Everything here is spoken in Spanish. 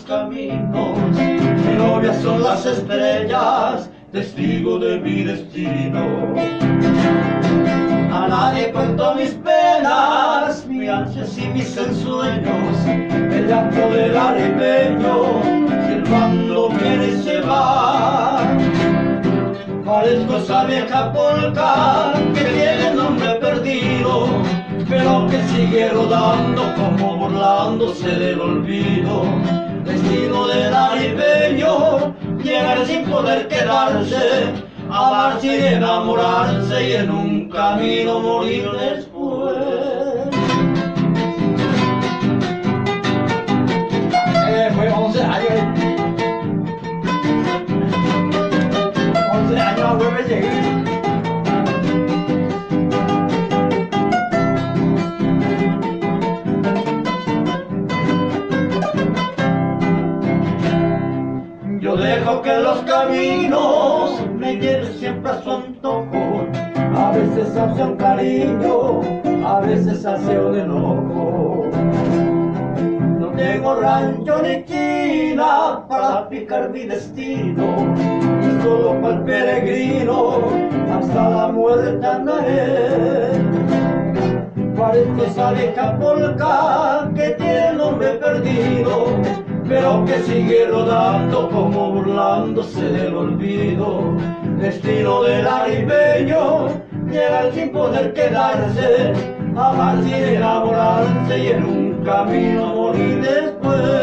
caminos, mi novia son las estrellas, testigo de mi destino. A nadie cuento mis penas, mis ansias y mis ensueños, el llanto del arimeño, silbando viene y se va. Parezco esa vieja polca que tiene nombre perdido, pero que sigue rodando como burlándose del olvido. Destino del arimeño, llegar sin poder quedarse, amar sin enamorarse y en un camino morir después. Fue 11 años. 11 años vuelve a llegar. Yo dejo que los caminos me lleven siempre a su antojo, a veces hacia un cariño, a veces hacia un enojo. No tengo rancho ni china para picar mi destino, y solo para el peregrino hasta la muerte andaré. Parezco esa vieja polca que tiene el nombre perdido, pero que sigue rodando como burlándose del olvido. Destino del arimeño, llegar sin poder quedarse, amar sin enamorarse y en un camino morir después.